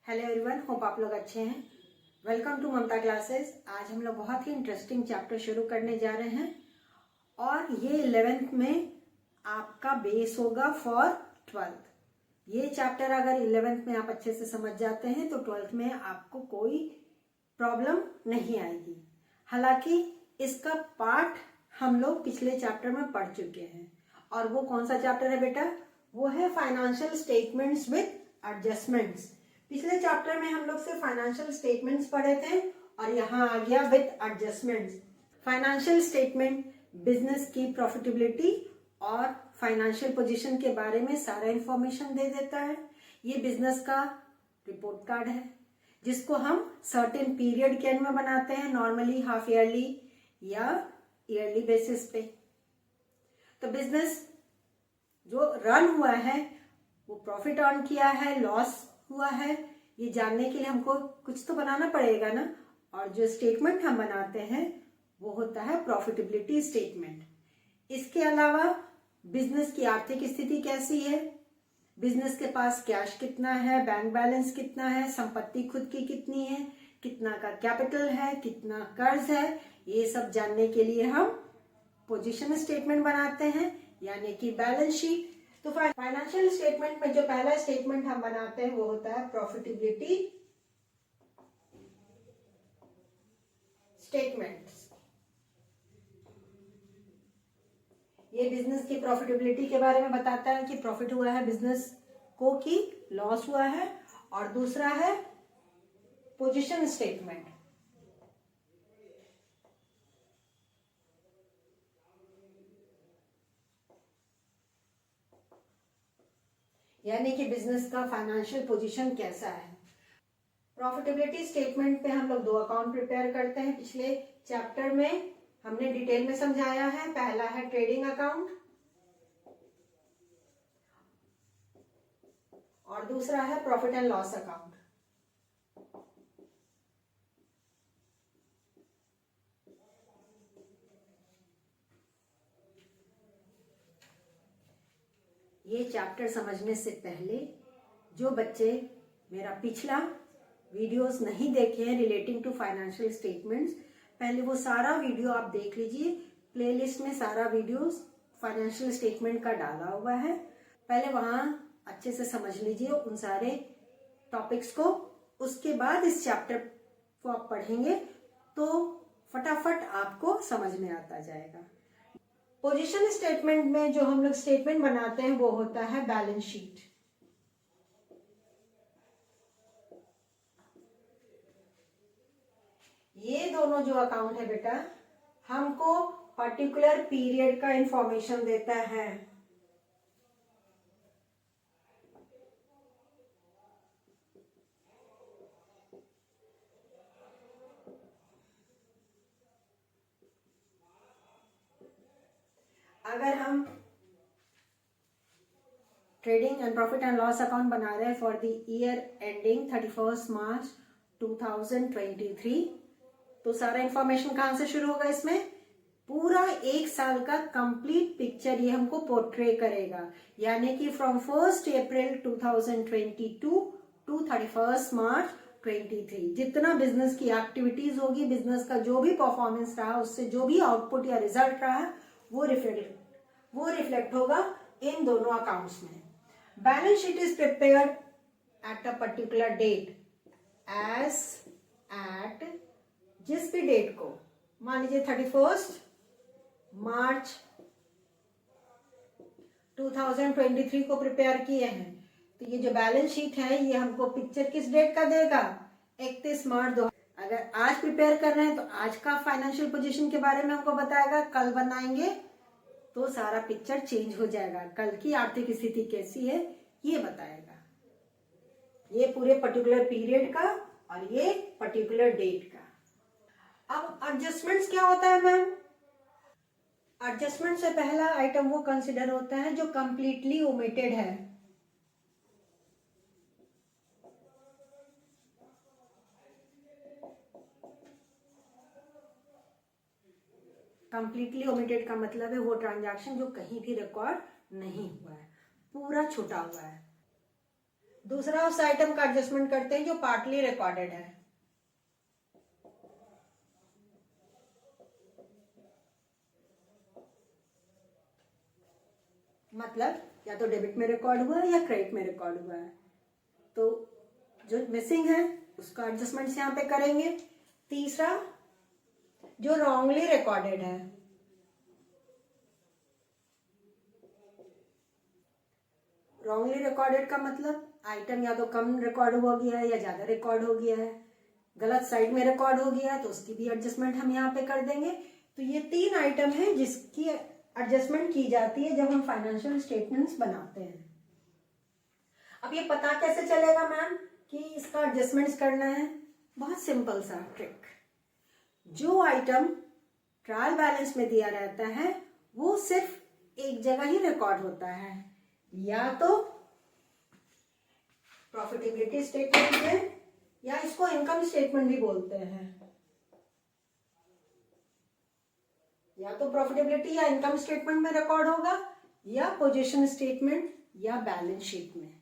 Hello everyone, hope आप लोग अच्छे हैं। Welcome to Mamta classes. आज हम लोग बहुत ही इंटरेस्टिंग चैप्टर शुरू करने जा रहे हैं और ये 11th में आपका बेस होगा फॉर 12th। ये चैप्टर अगर 11th में आप अच्छे से समझ जाते हैं तो 12th में आपको कोई प्रॉब्लम नहीं आएगी। हालांकि इसका पार्ट हम लोग पिछले चैप्टर में पढ़ चुके हैं और वो कौन सा चैप्टर है बेटा? वो है फाइनेंशियल स्टेटमेंट्स विद एडजस्टमेंट्स। पिछले चैप्टर में हम लोग सिर्फ फाइनेंशियल स्टेटमेंट्स पढ़े थे और यहाँ आ गया with adjustments. Financial statement business की प्रॉफिटेबिलिटी और फाइनेंशियल पोजीशन के बारे में सारा इंफॉर्मेशन दे देता है। ये बिजनेस का रिपोर्ट कार्ड है जिसको हम सर्टेन पीरियड के एंड में बनाते हैं, नॉर्मली हाफ ईयरली या ईयरली बेसिस पे। तो बिजनेस जो रन हुआ है वो प्रॉफिट अर्न किया है, लॉस हुआ है, ये जानने के लिए हमको कुछ तो बनाना पड़ेगा ना। और जो स्टेटमेंट हम बनाते हैं वो होता है प्रॉफिटेबिलिटी स्टेटमेंट। इसके अलावा बिजनेस की आर्थिक स्थिति कैसी है, बिजनेस के पास कैश कितना है, बैंक बैलेंस कितना है, संपत्ति खुद की कितनी है, कितना का कैपिटल है, कितना कर्ज है, ये सब जानने के लिए हम पोजीशन स्टेटमेंट बनाते हैं यानी कि बैलेंस शीट। तो फाइनेंशियल स्टेटमेंट में जो पहला स्टेटमेंट हम बनाते हैं वो होता है प्रॉफिटेबिलिटी स्टेटमेंट। ये बिजनेस की प्रॉफिटेबिलिटी के बारे में बताता है कि प्रॉफिट हुआ है बिजनेस को कि लॉस हुआ है। और दूसरा है पोजीशन स्टेटमेंट। यानी कि बिजनेस का फाइनेंशियल पोजीशन कैसा है। प्रॉफिटेबिलिटी स्टेटमेंट पे हम लोग दो अकाउंट प्रिपेयर करते हैं। पिछले चैप्टर में हमने डिटेल में समझाया है। पहला है ट्रेडिंग अकाउंट और दूसरा है प्रॉफिट एंड लॉस अकाउंट। ये चैप्टर समझने से पहले जो बच्चे मेरा पिछला वीडियोस नहीं देखे हैं रिलेटिंग टू फाइनेंशियल स्टेटमेंट्स, पहले वो सारा वीडियो आप देख लीजिए। प्लेलिस्ट में सारा वीडियोस फाइनेंशियल स्टेटमेंट का डाला हुआ है, पहले वहां अच्छे से समझ लीजिए उन सारे टॉपिक्स को। उसके बाद इस चैप्टर को आप पढ़ेंगे तो फटाफट आपको समझ में आता जाएगा। पोजीशन स्टेटमेंट में जो हम लोग स्टेटमेंट बनाते हैं वो होता है बैलेंस शीट। ये दोनों जो अकाउंट है बेटा हमको पर्टिकुलर पीरियड का इंफॉर्मेशन देता है। अगर हम trading and profit and loss account बना रहे हैं फॉर द ईयर एंडिंग 31 मार्च 2023 तो सारा इंफॉर्मेशन कहां से शुरू होगा? इसमें पूरा एक साल का कंप्लीट पिक्चर ये हमको पोर्ट्रे करेगा। यानी कि फ्रॉम 1 अप्रैल 2022 टू 31 मार्च 23 जितना बिजनेस की एक्टिविटीज होगी, बिजनेस का जो भी परफॉर्मेंस रहा, उससे जो भी आउटपुट या रिजल्ट रहा वो रिफ्लेक्ट होगा इन दोनों अकाउंट्स में। Balance sheet is prepared at a particular date as at जिस भी डेट को, मान लीजिए 31 मार्च 2023 को प्रिपेयर किए हैं तो ये जो बैलेंस शीट है ये हमको पिक्चर किस डेट का देगा? 31 मार्च 2023। अगर आज प्रिपेयर कर रहे हैं तो आज का फाइनेंशियल पोजीशन के बारे में हमको बताएगा। कल बनाएंगे तो सारा पिक्चर चेंज हो जाएगा, कल की आर्थिक स्थिति कैसी है ये बताएगा। ये पूरे पर्टिकुलर पीरियड का और ये पर्टिकुलर डेट का। अब एडजस्टमेंट्स क्या होता है मैम? एडजस्टमेंट से पहला आइटम वो कंसिडर होता है जो कंप्लीटली ओमिटेड है। कंप्लीटली ओमिटेड का मतलब है वो ट्रांजैक्शन जो कहीं भी रिकॉर्ड नहीं हुआ है, पूरा छूटा हुआ है। दूसरा उस आइटम का एडजस्टमेंट करते हैं जो पार्टली रिकॉर्डेड है। मतलब या तो डेबिट में रिकॉर्ड हुआ है या क्रेडिट में रिकॉर्ड हुआ है, तो जो मिसिंग है उसका एडजस्टमेंट यहाँ पे करेंगे। तीसरा जो रॉन्गली रिकॉर्डेड है, रॉन्गली रिकॉर्डेड का मतलब आइटम या तो कम रिकॉर्ड हो गया है या ज्यादा रिकॉर्ड हो गया है, गलत साइड में रिकॉर्ड हो गया है, तो उसकी भी एडजस्टमेंट हम यहाँ पे कर देंगे। तो ये 3 आइटम है जिसकी एडजस्टमेंट की जाती है जब हम फाइनेंशियल स्टेटमेंट्स बनाते हैं। अब ये पता कैसे चलेगा मैम कि इसका एडजस्टमेंट्स करना है? बहुत सिंपल सा ट्रिक। जो आइटम ट्रायल बैलेंस में दिया रहता है वो सिर्फ एक जगह ही रिकॉर्ड होता है, या तो प्रॉफिटेबिलिटी स्टेटमेंट में, या इसको इनकम स्टेटमेंट भी बोलते हैं। या तो प्रॉफिटेबिलिटी या इनकम स्टेटमेंट में रिकॉर्ड होगा, या पोजीशन स्टेटमेंट या बैलेंस शीट में।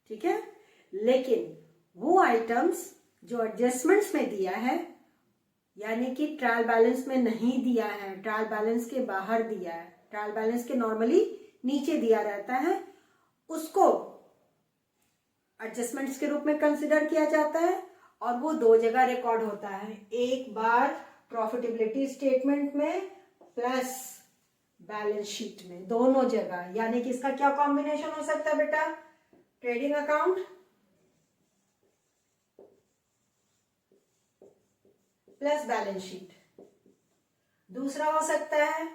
ठीक है, लेकिन वो आइटम्स जो एडजस्टमेंट्स में दिया है, यानी कि ट्रायल बैलेंस में नहीं दिया है, ट्रायल बैलेंस के बाहर दिया है, ट्रायल बैलेंस के नॉर्मली नीचे दिया रहता है, उसको एडजस्टमेंट्स के रूप में कंसिडर किया जाता है। और वो 2 जगह रिकॉर्ड होता है, एक बार प्रॉफिटेबिलिटी स्टेटमेंट में प्लस बैलेंस शीट में, दोनों जगह। यानी कि इसका क्या कॉम्बिनेशन हो सकता है बेटा? Trading account plus balance sheet. दूसरा हो सकता है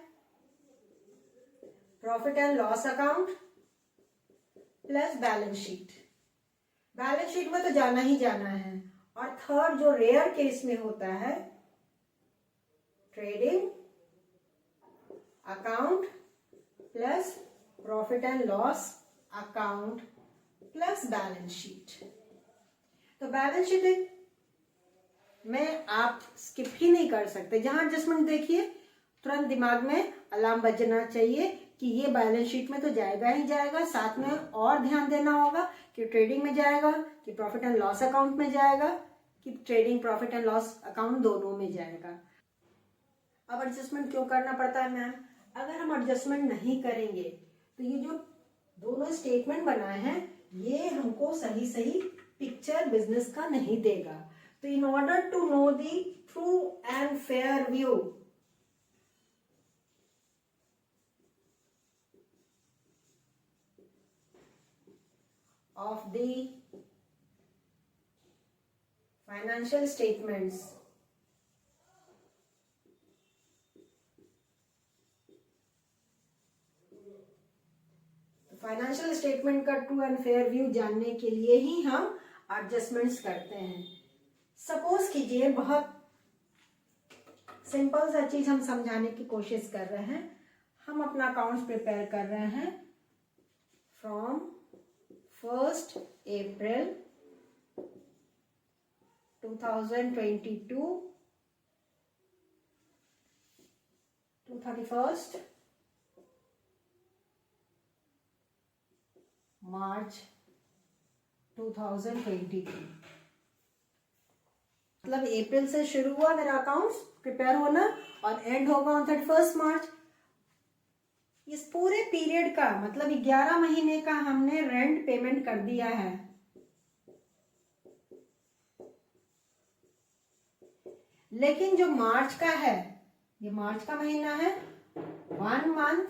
profit and loss account plus balance sheet. Balance sheet में तो जाना ही जाना है। और थर्ड जो रेयर केस में होता है, trading account plus profit and loss account plus balance sheet. तो बैलेंस शीट में आप स्किप ही नहीं कर सकते। जहां एडजस्टमेंट देखिए तुरंत दिमाग में अलार्म बजना चाहिए कि ये बैलेंस शीट में तो जाएगा ही जाएगा। साथ में और ध्यान देना होगा कि ट्रेडिंग में जाएगा, कि प्रॉफिट एंड लॉस अकाउंट में जाएगा, कि trading profit and loss account दोनों में जाएगा। अब एडजस्टमेंट क्यों करना पड़ता है मैम? अगर हम एडजस्टमेंट नहीं करेंगे तो ये जो दोनों स्टेटमेंट बनाए हैं ये हमको सही सही पिक्चर बिजनेस का नहीं देगा। तो in order to know the true and fair view of the financial statements, financial statement का ट्रू एंड फेयर व्यू जानने के लिए ही हम एडजस्टमेंट्स करते हैं। सपोज कीजिए, बहुत सिंपल सा चीज हम समझाने की कोशिश कर रहे हैं। हम अपना अकाउंट्स प्रिपेयर कर रहे हैं from 1st April 2022 to 31st March 2022। मतलब अप्रैल से शुरू हुआ मेरा अकाउंट्स प्रिपेयर होना और एंड होगा ऑन 31st मार्च। इस पूरे पीरियड का मतलब 11 महीने का हमने रेंट पेमेंट कर दिया है। लेकिन जो मार्च का है, ये मार्च का महीना है, 1 मंथ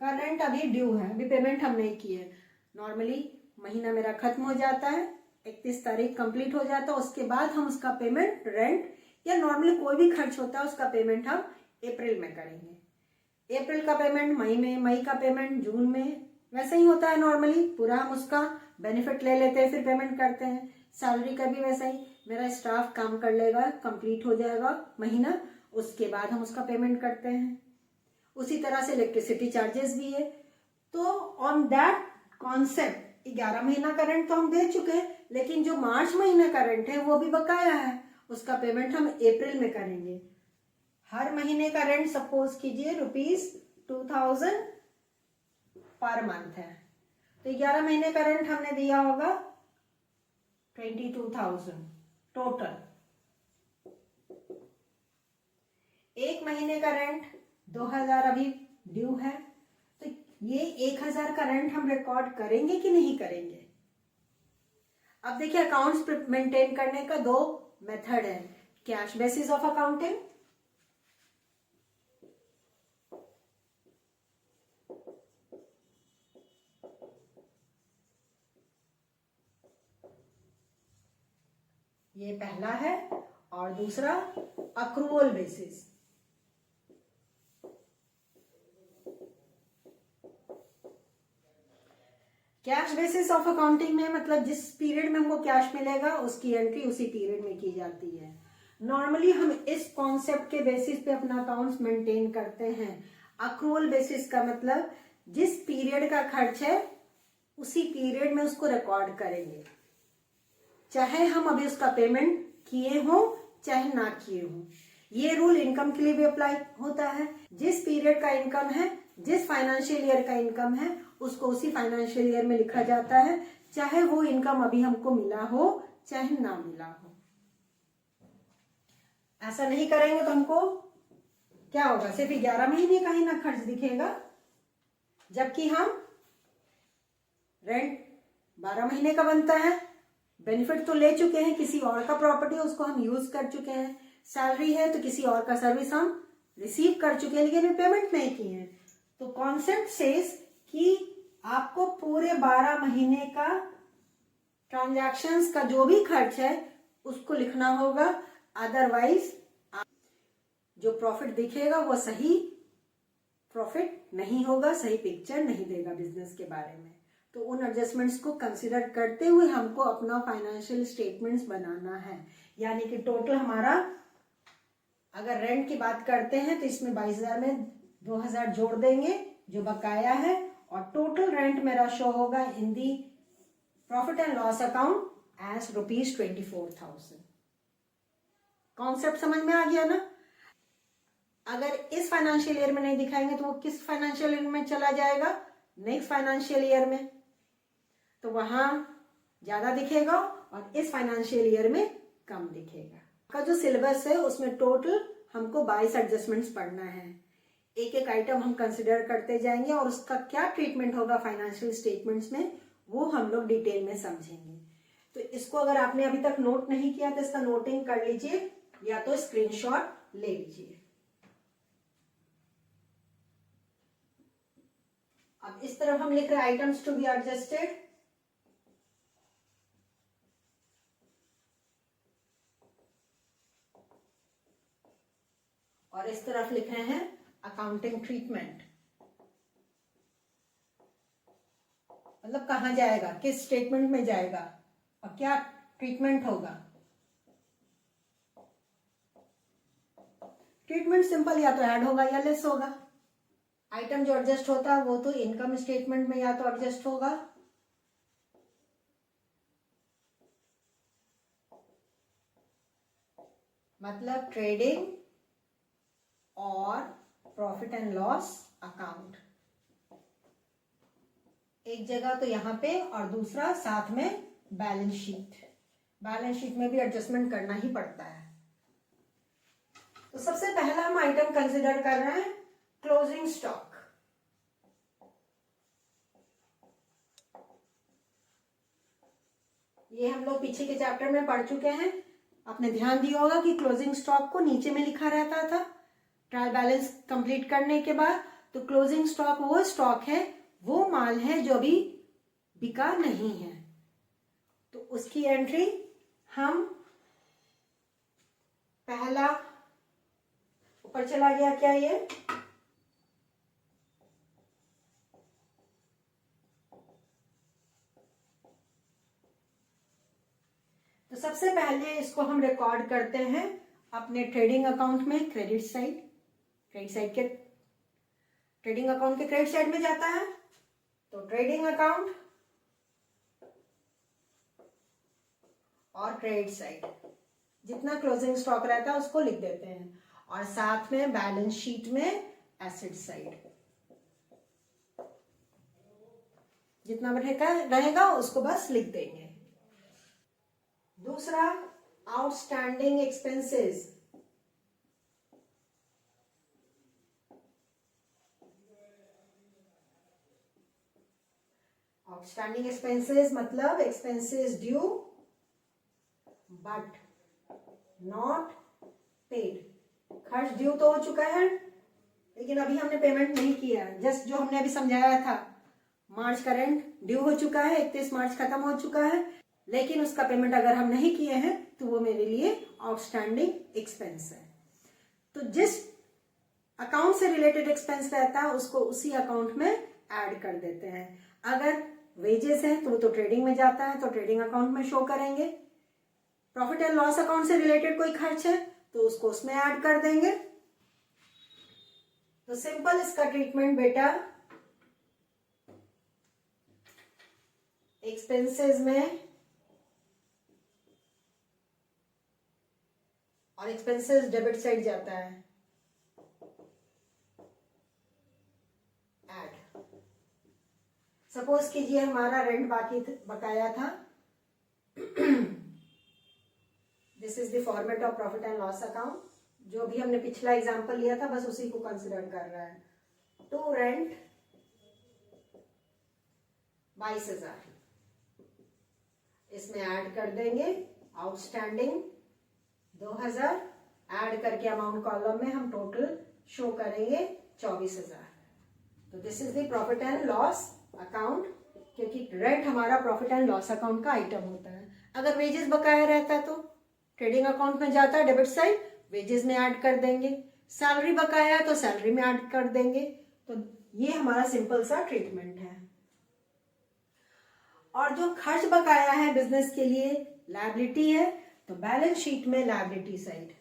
का रेंट अभी ड्यू है, अभी पेमेंट हम नहीं की है। नॉर्मली महीना मेरा खत्म हो जाता है, 31 तारीख कंप्लीट हो जाता है, उसके बाद हम उसका पेमेंट रेंट या नॉर्मली कोई भी खर्च होता है उसका पेमेंट हम अप्रैल में करेंगे। अप्रैल का पेमेंट मई में, मई का पेमेंट जून में, वैसे ही होता है नॉर्मली। पूरा हम उसका बेनिफिट ले लेते हैं फिर पेमेंट करते हैं। सैलरी का भी वैसा ही, मेरा स्टाफ काम कर लेगा, कंप्लीट हो जाएगा महीना, उसके बाद हम उसका पेमेंट करते हैं। उसी तरह से इलेक्ट्रिसिटी चार्जेस भी है। तो ऑन दैट कॉन्सेप्ट 11 महीना का रेंट तो हम दे चुके हैं, लेकिन जो मार्च महीने का रेंट है वो भी बकाया है, उसका पेमेंट हम अप्रैल में करेंगे। हर महीने का रेंट सपोज कीजिए ₹2000 पर मंथ है, तो 11 महीने का रेंट हमने दिया होगा 22,000 टोटल। 1 महीने का रेंट 2,000 अभी ड्यू है, तो ये 1,000 का रेंट हम रिकॉर्ड करेंगे कि नहीं करेंगे? अब देखिए, अकाउंट्स मेंटेन करने का 2 मेथड है। कैश बेसिस ऑफ अकाउंटिंग, ये पहला है, और दूसरा accrual basis. Cash basis of accounting में मतलब जिस पीरियड में हमको कैश मिलेगा उसकी एंट्री उसी पीरियड में की जाती है। नॉर्मली हम इस कॉन्सेप्ट के बेसिस पे अपना अकाउंट्स मेंटेन करते हैं। अक्रूवल बेसिस का मतलब जिस पीरियड का खर्च है उसी पीरियड में उसको रिकॉर्ड करेंगे, चाहे हम अभी उसका पेमेंट किए हो चाहे ना किए हो। ये रूल इनकम के लिए भी अप्लाई होता है। जिस पीरियड का इनकम है, जिस फाइनेंशियल ईयर का इनकम है, उसको उसी फाइनेंशियल ईयर में लिखा जाता है, चाहे वो इनकम अभी हमको मिला हो चाहे ना मिला हो। ऐसा नहीं करेंगे तो हमको क्या होगा? सिर्फ 11 महीने का ही ना खर्च दिखेगा, जबकि हम रेंट 12 महीने का बनता है। बेनिफिट तो ले चुके हैं, किसी और का प्रॉपर्टी उसको हम यूज कर चुके हैं। सैलरी है तो किसी और का सर्विस हम रिसीव कर चुके हैं, लेकिन पेमेंट नहीं की है। तो कॉन्सेप्ट सेज कि आपको पूरे 12 महीने का ट्रांजैक्शंस का जो भी खर्च है उसको लिखना होगा, अदरवाइज जो प्रॉफिट दिखेगा वो सही प्रॉफिट नहीं होगा, सही पिक्चर नहीं देगा बिजनेस के बारे में। तो उन एडजस्टमेंट्स को कंसिडर करते हुए हमको अपना फाइनेंशियल स्टेटमेंट्स बनाना है। यानी कि टोटल हमारा, अगर रेंट की बात करते हैं तो इसमें 22,000 में 2,000 जोड़ देंगे जो बकाया है, और टोटल रेंट मेरा शो होगा in the profit and loss account as ₹24,000। Concept समझ में आ गया ना? अगर इस फाइनेंशियल ईयर में नहीं दिखाएंगे तो वो किस फाइनेंशियल ईयर में चला जाएगा? नेक्स्ट फाइनेंशियल ईयर में, तो वहां ज्यादा दिखेगा और इस फाइनेंशियल ईयर में कम दिखेगा। का जो सिलेबस है उसमें टोटल हमको 22 एडजस्टमेंट्स पढ़ना है। एक एक आइटम हम कंसिडर करते जाएंगे और उसका क्या ट्रीटमेंट होगा फाइनेंशियल स्टेटमेंट्स में वो हम लोग डिटेल में समझेंगे। तो इसको अगर आपने अभी तक नोट नहीं किया तो इसका नोटिंग कर लीजिए, या तो स्क्रीनशॉट ले लीजिए। अब इस तरफ हम लिख रहे हैं आइटम्स टू बी एडजस्टेड। और इस तरफ लिख रहे हैं अकाउंटिंग ट्रीटमेंट, मतलब कहां जाएगा, किस स्टेटमेंट में जाएगा और क्या ट्रीटमेंट होगा। ट्रीटमेंट सिंपल, या तो ऐड होगा या लेस होगा। आइटम जो एडजस्ट होता है वो तो इनकम स्टेटमेंट में या तो एडजस्ट होगा, मतलब ट्रेडिंग और प्रॉफिट एंड लॉस अकाउंट, एक जगह तो यहां पे और दूसरा साथ में बैलेंस शीट। बैलेंस शीट में भी एडजस्टमेंट करना ही पड़ता है। तो सबसे पहला हम आइटम कंसिडर कर रहे हैं क्लोजिंग स्टॉक। ये हम लोग पीछे के चैप्टर में पढ़ चुके हैं। आपने ध्यान दिया होगा कि क्लोजिंग स्टॉक को नीचे में लिखा रहता था ट्रायल बैलेंस कंप्लीट करने के बाद। तो क्लोजिंग स्टॉक वो स्टॉक है, वो माल है जो अभी बिका नहीं है, तो उसकी एंट्री हम, पहला ऊपर चला गया क्या ये, तो सबसे पहले इसको हम रिकॉर्ड करते हैं अपने ट्रेडिंग अकाउंट में, क्रेडिट साइड। क्रेडिट साइड के ट्रेडिंग अकाउंट के क्रेडिट साइड में जाता है, तो ट्रेडिंग अकाउंट और क्रेडिट साइड जितना क्लोजिंग स्टॉक रहता है उसको लिख देते हैं, और साथ में बैलेंस शीट में एसेट साइड। जितना रहेगा उसको बस लिख देंगे। दूसरा, आउटस्टैंडिंग एक्सपेंसेस। आउटस्टैंडिंग एक्सपेंसेस मतलब expenses due but not paid. खर्च ड्यू तो हो चुका है लेकिन अभी हमने पेमेंट नहीं किया। जस्ट जो हमने अभी समझाया था, मार्च का रेंट ड्यू हो चुका है, 31 मार्च खत्म हो चुका है, लेकिन उसका पेमेंट अगर हम नहीं किए हैं तो वो मेरे लिए आउटस्टैंडिंग एक्सपेंस है। तो जिस अकाउंट से रिलेटेड एक्सपेंस रहता है उसको उसी अकाउंट में ऐड कर देते हैं। अगर वेजेस है तो वो तो ट्रेडिंग में जाता है, तो ट्रेडिंग अकाउंट में शो करेंगे। प्रॉफिट एंड लॉस अकाउंट से रिलेटेड कोई खर्च है तो उसको उसमें ऐड कर देंगे। तो सिंपल इसका ट्रीटमेंट बेटा, एक्सपेंसेस में और एक्सपेंसेस डेबिट साइड जाता है, ऐड। सपोज कीजिए हमारा रेंट बकाया था। This is the format of profit and loss account. जो भी हमने पिछला एग्जांपल लिया था बस उसी को कंसिडर कर रहा है। तो रेंट 22,000, इसमें ऐड कर देंगे आउटस्टैंडिंग 2,000, ऐड करके अमाउंट कॉलम में हम टोटल शो करेंगे 24,000। तो this is the profit and loss account, क्योंकि रेंट हमारा प्रॉफिट एंड लॉस अकाउंट का आइटम होता है। अगर वेजेस बकाया रहता है तो ट्रेडिंग अकाउंट में जाता है, डेबिट साइड, वेजेस में ऐड कर देंगे। सैलरी बकाया है तो सैलरी में ऐड कर देंगे। तो ये हमारा सिंपल सा ट्रीटमेंट है। और जो खर्च बकाया है बिजनेस के लिए, लायबिलिटी है, तो बैलेंस शीट में लायबिलिटी साइड,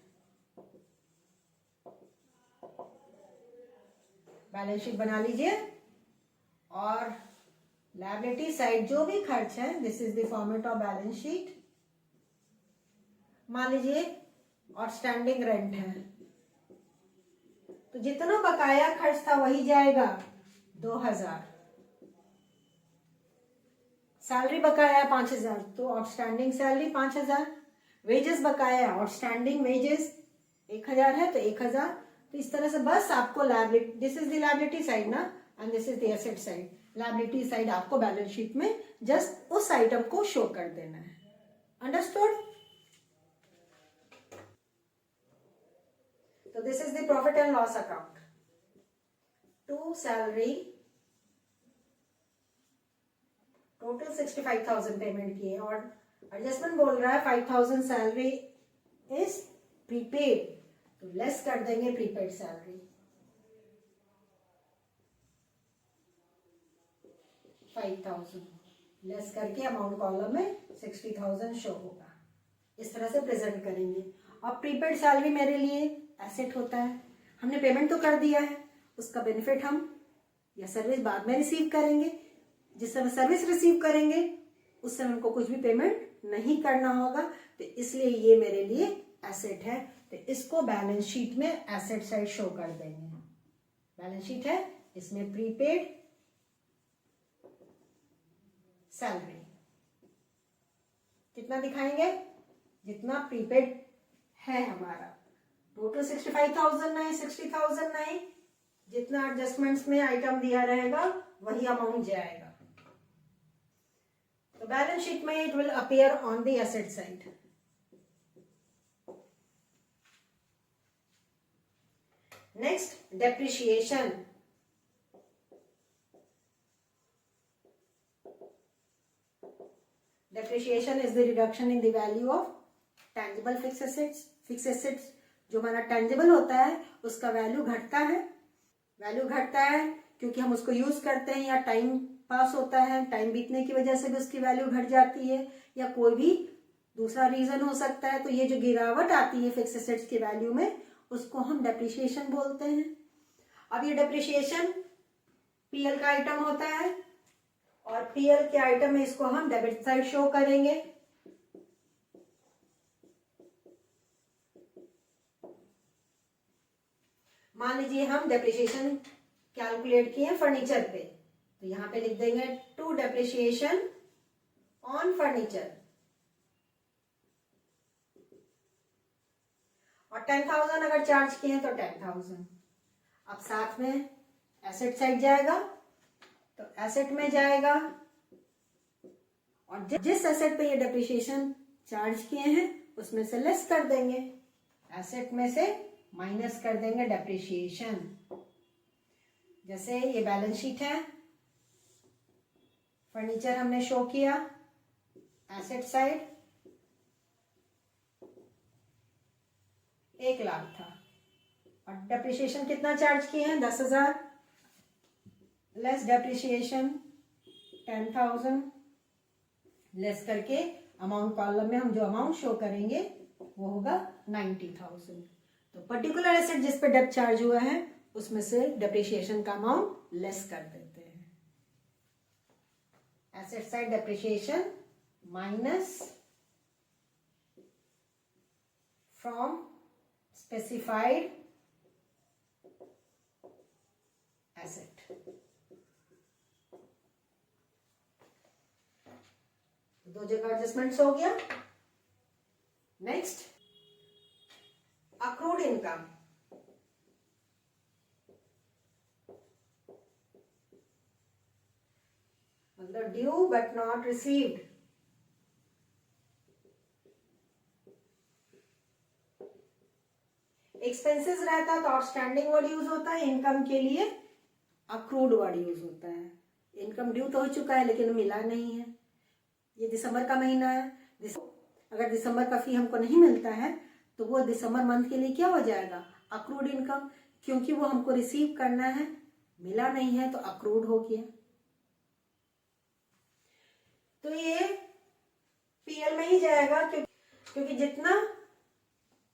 बैलेंस शीट बना लीजिए और लायबिलिटी साइड जो भी खर्च है, this is the format of balance sheet. मान लीजिए आउटस्टैंडिंग रेंट है तो जितना बकाया खर्च था वही जाएगा 2,000। सैलरी बकाया 5,000 तो आउटस्टैंडिंग सैलरी 5,000। वेजेस बकाया, आउटस्टैंडिंग वेजेस 1,000 है तो 1,000। तो इस तरह से बस आपको liability, this is the liability side ना, and this is the asset side. Liability side आपको बैलेंस शीट में जस्ट उस आइटम को शो कर देना है। Understood? So this is the profit and loss account. To salary, total 65,000 payment की है और एडजस्टमेंट बोल रहा है 5,000 सैलरी इज प्रीपेड, तो लेस कर देंगे प्रीपेड सैलरी। 5,000 लेस करके अमाउंट कॉलम में 60,000 शो होगा। इस तरह से प्रेजेंट करेंगे। और प्रीपेड सैलरी मेरे लिए एसेट होता है, हमने पेमेंट तो कर दिया है, उसका बेनिफिट हम या सर्विस बाद में रिसीव करेंगे। जिस समय सर्विस रिसीव करेंगे उस समय हमको कुछ भी पेमेंट नहीं करना होगा, तो इसलिए ये मेरे लिए एसेट है। तो इसको बैलेंस शीट में एसेट साइड शो कर देंगे। बैलेंस शीट है, इसमें प्रीपेड सैलरी कितना दिखाएंगे, जितना प्रीपेड है हमारा। टोटल 65,000 नहीं, 60,000 नहीं, जितना एडजस्टमेंट्स में आइटम दिया रहेगा वही अमाउंट जाएगा। तो बैलेंस शीट में it will appear on the asset side. Next, depreciation. Depreciation is the reduction in the value of tangible fixed assets. Fix assets जो हमारा टेंजिबल होता है उसका वैल्यू घटता है। वैल्यू घटता है क्योंकि हम उसको यूज करते हैं, या टाइम पास होता है, टाइम बीतने की वजह से भी उसकी वैल्यू घट जाती है, या कोई भी दूसरा रीजन हो सकता है। तो ये जो गिरावट आती है फिक्स एसेट्स की वैल्यू में, उसको हम डेप्रिशिएशन बोलते हैं। अब ये डेप्रिशिएशन पीएल का आइटम होता है और पीएल के आइटम में इसको हम डेबिट साइड शो करेंगे। मान लीजिए हम डेप्रिशिएशन कैलकुलेट किए फर्नीचर पे, तो यहाँ पे लिख देंगे टू डेप्रिसिएशन ऑन फर्नीचर, और 10,000 अगर चार्ज किए हैं तो 10,000। अब साथ में एसेट साइड जाएगा, तो एसेट में जाएगा और जिस एसेट पे ये डेप्रिसिएशन चार्ज किए हैं उसमें से लेस कर देंगे, एसेट में से माइनस कर देंगे डेप्रिसिएशन। जैसे ये बैलेंस शीट है, फर्नीचर हमने शो किया, एसेट साइड 1 लाख था और डेप्रिसिएशन कितना चार्ज किए हैं 10,000, लेस डेप्रिसिएशन 10,000, लेस करके अमाउंट कॉलम में हम जो अमाउंट शो करेंगे वो होगा 90,000। तो पर्टिकुलर एसेट जिस पे डेप्ट चार्ज हुआ है उसमें से डेप्रिसिएशन का अमाउंट लेस कर देते हैं। Asset side depreciation minus from specified asset. दो जगह एडजस्टमेंट्स हो गया। Next accrued income. मतलब due but not received. Expenses रहता तो आउटस्टैंडिंग वर्ड यूज होता है, इनकम के लिए अक्रूड वर्ड यूज होता है। इनकम ड्यू तो हो चुका है लेकिन मिला नहीं है, ये दिसंबर का महीना है, अगर दिसंबर का फी हमको नहीं मिलता है तो वो दिसंबर मंथ के लिए क्या हो जाएगा अक्रूड इनकम, क्योंकि वो हमको रिसीव करना है, मिला नहीं है तो अक्रूड हो गया। तो ये पीएल में ही जाएगा क्योंकि जितना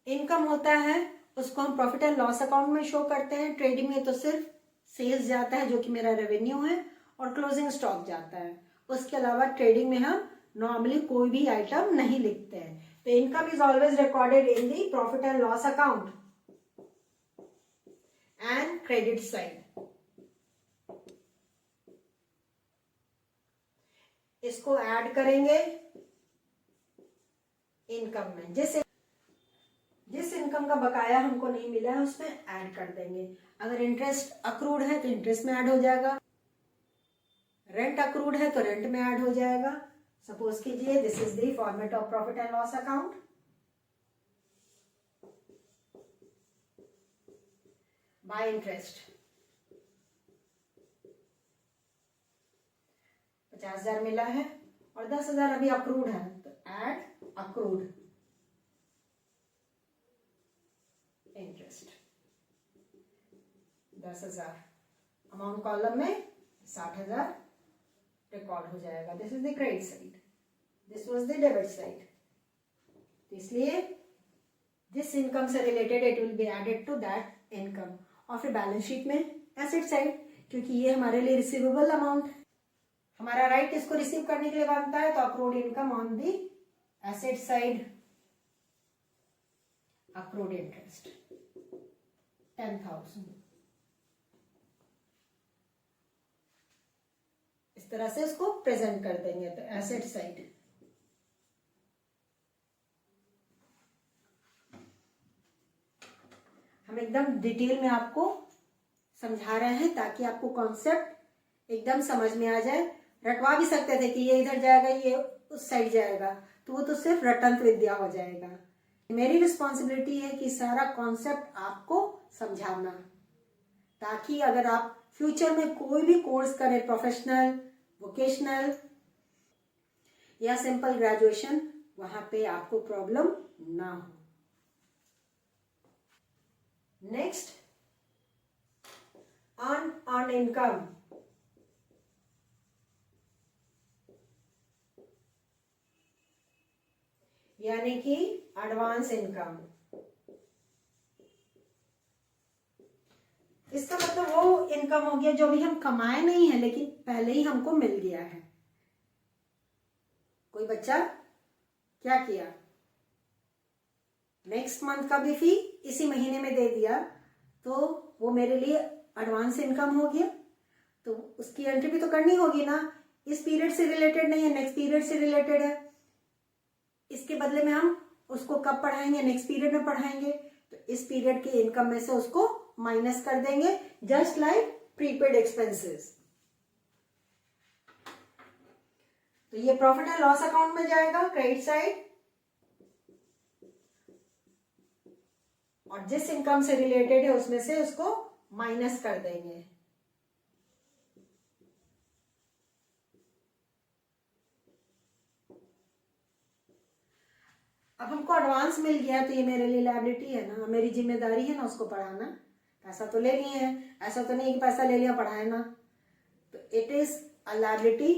इनकम होता है उसको हम प्रॉफिट एंड लॉस अकाउंट में शो करते हैं। ट्रेडिंग में तो सिर्फ सेल्स जाता है जो कि मेरा रेवेन्यू है और क्लोजिंग स्टॉक जाता है, उसके अलावा ट्रेडिंग में हम नॉर्मली कोई भी आइटम नहीं लिखते हैं। तो income is always recorded in the profit and loss account and credit side. इसको ऐड करेंगे इनकम में, जिस इनकम का बकाया हमको नहीं मिला है उसमें ऐड कर देंगे। अगर इंटरेस्ट अक्रूड है तो इंटरेस्ट में ऐड हो जाएगा, रेंट अक्रूड है तो रेंट में ऐड हो जाएगा। सपोज कीजिए this is the format of profit and loss account. By interest 50,000 मिला है और 10,000 अभी अक्रूड है तो add accrued interest 10,000, amount column में 60,000 रिकॉर्ड हो जाएगा। This is the credit side, this was the debit side. इसलिए जिस इनकम से related it will be added to that income. और फिर बैलेंस शीट में एसेट साइड, क्योंकि ये हमारे लिए रिसीवेबल अमाउंट है, हमारा राइट इसको रिसीव करने के लिए बनता है, तो accrued income on the asset side, accrued interest 10,000। इस तरह से इसको प्रेजेंट कर देंगे। तो एसेट साइड हम एकदम डिटेल में आपको समझा रहे हैं ताकि आपको कॉन्सेप्ट एकदम समझ में आ जाए। रटवा भी सकते थे कि ये इधर जाएगा ये उस साइड जाएगा, तो वो तो सिर्फ रटंत विद्या हो जाएगा। मेरी रिस्पॉन्सिबिलिटी है कि सारा कॉन्सेप्ट आपको समझाना, ताकि अगर आप फ्यूचर में कोई भी कोर्स करें, प्रोफेशनल, वोकेशनल या सिंपल ग्रेजुएशन, वहां पे आपको प्रॉब्लम ना हो। Next on income. यानी कि एडवांस इनकम। इसका मतलब वो इनकम हो गया जो भी हम कमाए नहीं है लेकिन पहले ही हमको मिल गया है। कोई बच्चा क्या किया, नेक्स्ट मंथ का भी फी इसी महीने में दे दिया, तो वो मेरे लिए एडवांस इनकम हो गया। तो उसकी एंट्री भी तो करनी होगी ना। इस पीरियड से रिलेटेड नहीं है, नेक्स्ट पीरियड से रिलेटेड है। इसके बदले में हम उसको कब पढ़ाएंगे, नेक्स्ट पीरियड में पढ़ाएंगे। तो इस पीरियड के इनकम में से उसको माइनस कर देंगे, जस्ट लाइक प्रीपेड एक्सपेंसेस। तो ये प्रॉफिट एंड लॉस अकाउंट में जाएगा, क्रेडिट साइड। और जिस इनकम से रिलेटेड है उसमें से उसको माइनस कर देंगे। अब हमको एडवांस मिल गया तो ये मेरे लिए लायबिलिटी है ना, मेरी जिम्मेदारी है ना उसको पढ़ाना। पैसा तो ले लिए है, ऐसा तो नहीं कि पैसा ले लिया पढ़ाए ना। तो it is a liability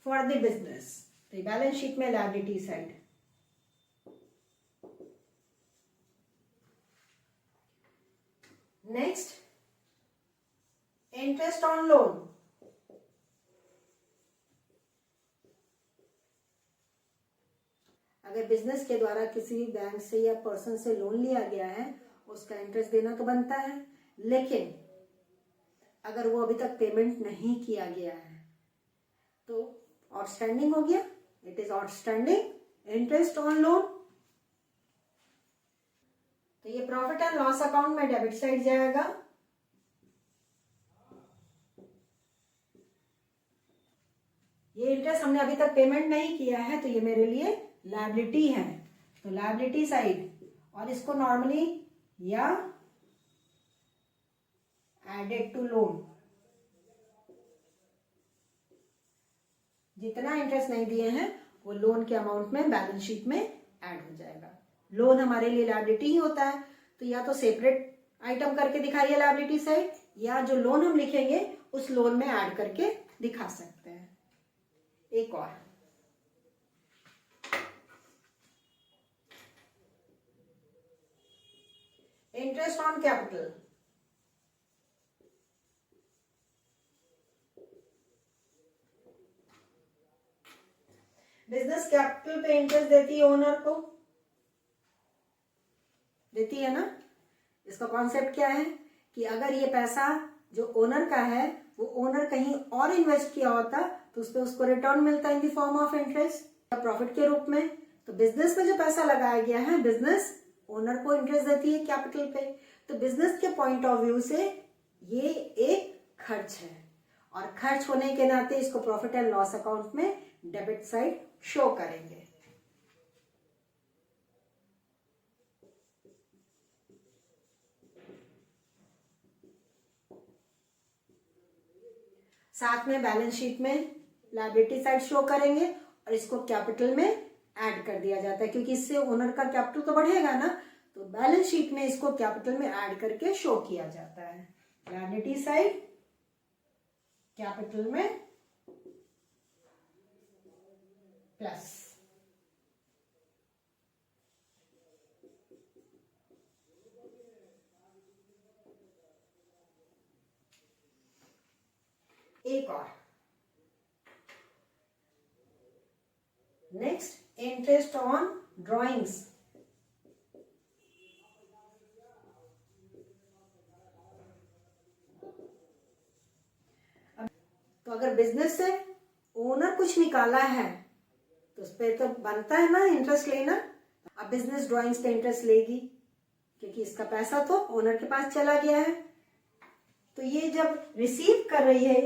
for the business. तो बैलेंस शीट में liability side. Next, interest on loan. अगर बिजनेस के द्वारा किसी बैंक से या पर्सन से लोन लिया गया है, उसका इंटरेस्ट देना तो बनता है, लेकिन अगर वो अभी तक पेमेंट नहीं किया गया है तो आउटस्टैंडिंग हो गया, it is outstanding interest on loan. तो ये प्रॉफिट एंड लॉस अकाउंट में डेबिट साइड जाएगा। ये इंटरेस्ट हमने अभी तक पेमेंट नहीं किया है तो ये मेरे लिए लायबिलिटी है, तो लायबिलिटी साइड। और इसको नॉर्मली या एडेड टू लोन, जितना इंटरेस्ट नहीं दिए हैं वो लोन के अमाउंट में बैलेंस शीट में ऐड हो जाएगा। लोन हमारे लिए लायबिलिटी ही होता है, तो या तो सेपरेट आइटम करके दिखाइए लायबिलिटी साइड, या जो लोन हम लिखेंगे उस लोन में ऐड करके दिखा सकते हैं। एक और, interest on capital. Business capital पे इंटरेस्ट देती है ओनर को, देती है ना। इसका कॉन्सेप्ट क्या है कि अगर ये पैसा जो ओनर का है वो ओनर कहीं और इन्वेस्ट किया होता तो उस पर उसको रिटर्न मिलता है in the form of interest या प्रॉफिट के रूप में। तो बिजनेस में जो पैसा लगाया गया है, बिजनेस ओनर को इंटरेस्ट देती है कैपिटल पे। तो बिजनेस के पॉइंट ऑफ व्यू से ये एक खर्च है, और खर्च होने के नाते इसको प्रॉफिट एंड लॉस अकाउंट में डेबिट साइड शो करेंगे। साथ में बैलेंस शीट में लायबिलिटी साइड शो करेंगे और इसको कैपिटल में ऐड कर दिया जाता है, क्योंकि इससे ओनर का कैपिटल तो बढ़ेगा ना। तो बैलेंस शीट में इसको कैपिटल में ऐड करके शो किया जाता है। लायबिलिटी साइड कैपिटल में प्लस। एक और, नेक्स्ट, इंटरेस्ट ऑन ड्रॉइंग्स। तो अगर बिजनेस से ओनर कुछ निकाला है तो उस पर तो बनता है ना इंटरेस्ट लेना। अब बिजनेस ड्राइंग्स पे इंटरेस्ट लेगी क्योंकि इसका पैसा तो ओनर के पास चला गया है। तो ये जब रिसीव कर रही है,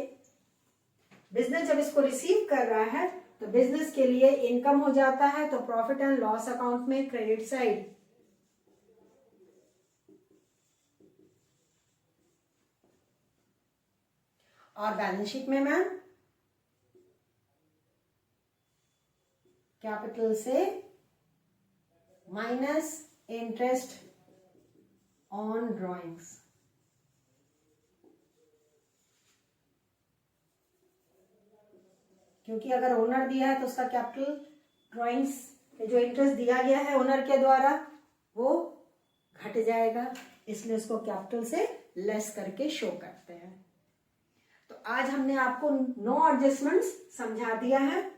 बिजनेस जब इसको रिसीव कर रहा है तो बिजनेस के लिए इनकम हो जाता है। तो प्रॉफिट एंड लॉस अकाउंट में क्रेडिट साइड। और बैलेंस शीट में मैम कैपिटल से माइनस इंटरेस्ट ऑन ड्राइंग्स। क्योंकि अगर ओनर दिया है तो उसका कैपिटल ड्राइंग्स पे जो इंटरेस्ट दिया गया है ओनर के द्वारा वो घट जाएगा, इसलिए उसको कैपिटल से लेस करके शो करते हैं। तो आज हमने आपको 9 एडजस्टमेंट्स समझा दिया है,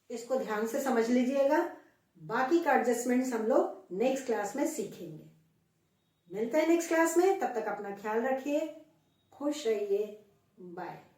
इसको ध्यान से समझ लीजिएगा। बाकी का एडजस्टमेंट्स हम लोग नेक्स्ट क्लास में सीखेंगे। मिलते हैं नेक्स्ट क्लास में, तब तक अपना ख्याल रखिए, खुश रहिए, बाय।